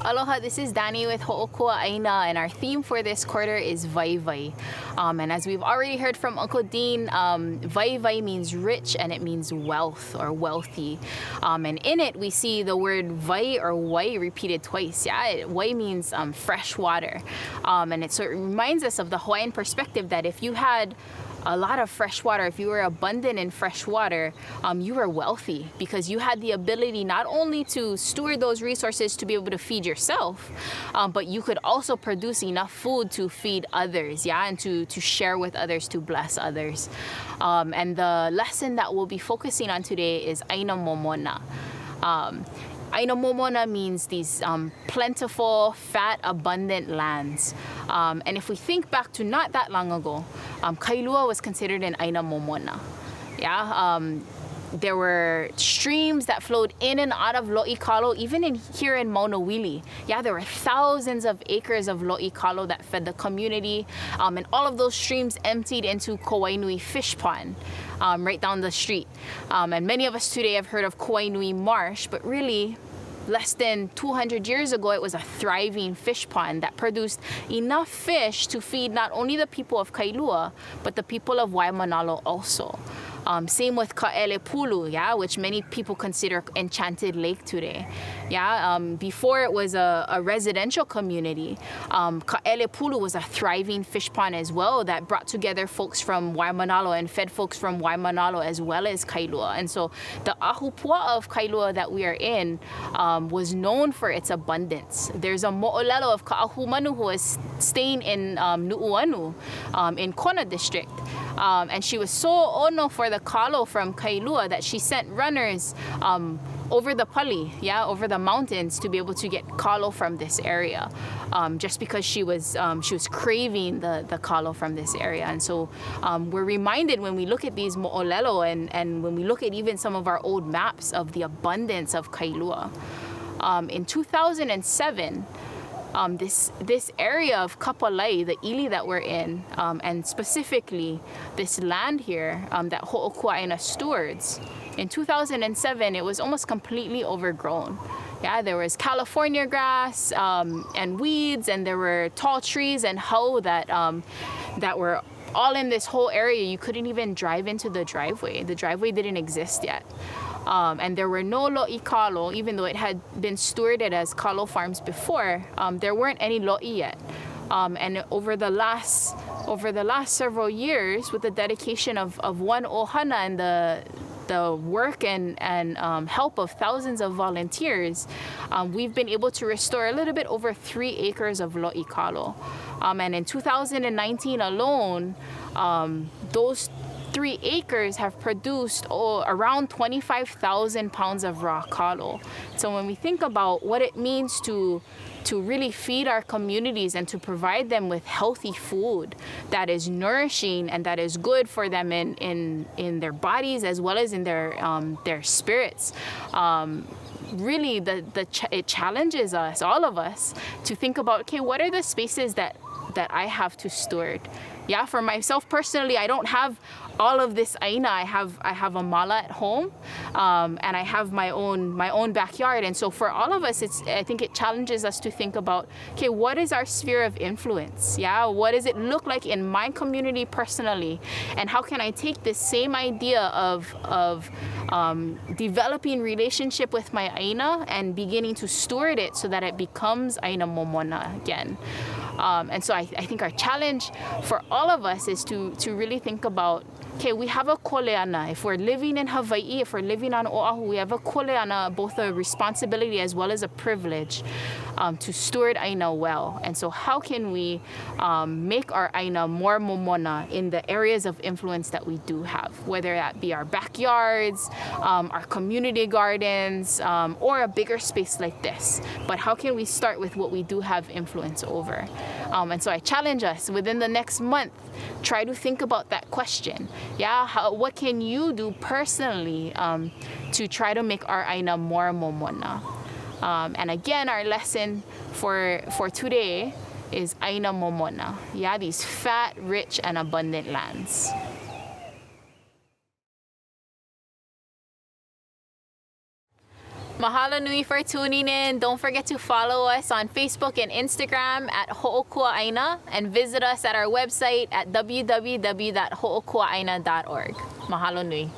Aloha, this is Danny with Ho'okua Aina, and our theme for this quarter is Vai Vai. And as we've already heard from Uncle Dean, Vai Vai means rich and it means wealth or wealthy. And in it, we see the word Vai or Wai repeated twice. Yeah, Wai means fresh water. And it sort of reminds us of the Hawaiian perspective that if you had a lot of fresh water, if you were abundant in fresh water, you were wealthy because you had the ability not only to steward those resources to be able to feed yourself, but you could also produce enough food to feed others, yeah, and to share with others, to bless others. And the lesson that we'll be focusing on today is Aina Momona. Aina Momona means these plentiful, fat, abundant lands. And if we think back to not that long ago, Kailua was considered an Aina Momona. Yeah, there were streams that flowed in and out of Lo'ikalo, even here in Maunawili. Yeah, there were thousands of acres of Lo'ikalo that fed the community, and all of those streams emptied into Kauainui Fish Pond, right down the street. And many of us today have heard of Kauainui Marsh, but really, less than 200 years ago, it was a thriving fish pond that produced enough fish to feed not only the people of Kailua, but the people of Waimanalo also. Same with Ka'elepulu, yeah, which many people consider Enchanted Lake today. Yeah, before it was a residential community, Ka'elepulu was a thriving fish pond as well that brought together folks from Waimanalo and fed folks from Waimanalo as well as Kailua. And so the Ahupua of Kailua that we are in was known for its abundance. There's a mo'olelo of Ka'ahumanu who is staying in Nu'uanu in Kona district. And she was so ono for the kalo from Kailua that she sent runners over the pali, yeah, over the mountains to be able to get kalo from this area, just because she was craving the kalo from this area. And so we're reminded when we look at these mo'olelo and when we look at even some of our old maps of the abundance of Kailua. In 2007, this area of Kapolei, the ili that we're in, and specifically this land here that Ho'okua Aina stewards, in 2007 it was almost completely overgrown. Yeah, there was California grass and weeds, and there were tall trees and hau that were all in this whole area. You couldn't even drive into the driveway. The driveway didn't exist yet. And there were no lo'ikalo, even though it had been stewarded as kalo farms before. There weren't any lo'i yet. And over the last several years, with the dedication of one ohana and the work and help of thousands of volunteers, we've been able to restore a little bit over 3 acres of lo'ikalo. And in 2019 alone, those 3 acres have produced around 25,000 pounds of raw kalo. So when we think about what it means to really feed our communities and to provide them with healthy food that is nourishing and that is good for them in their bodies as well as in their spirits, really it challenges us, all of us, to think about, okay, what are the spaces that I have to steward? Yeah, for myself personally, I don't have all of this aina. I have a mala at home, and I have my own backyard. And so for all of us, I think it challenges us to think about, okay, what is our sphere of influence? Yeah, what does it look like in my community personally, and how can I take this same idea of developing relationship with my aina and beginning to steward it so that it becomes aina momona again. And so I think our challenge for all of us is to really think about, okay, we have a koleana. If we're living in Hawaii, if we're living on Oahu, we have a koleana, both a responsibility as well as a privilege to steward aina well. And so how can we make our aina more momona in the areas of influence that we do have, whether that be our backyards, our community gardens, or a bigger space like this. But how can we start with what we do have influence over? And so I challenge us within the next month, try to think about that question. Yeah, what can you do personally to try to make our aina more momona? And again, our lesson for today is aina momona. Yeah, these fat, rich, and abundant lands. Mahalo nui for tuning in. Don't forget to follow us on Facebook and Instagram at Ho'okua'aina and visit us at our website at www.ho'okua'aina.org. Mahalo nui.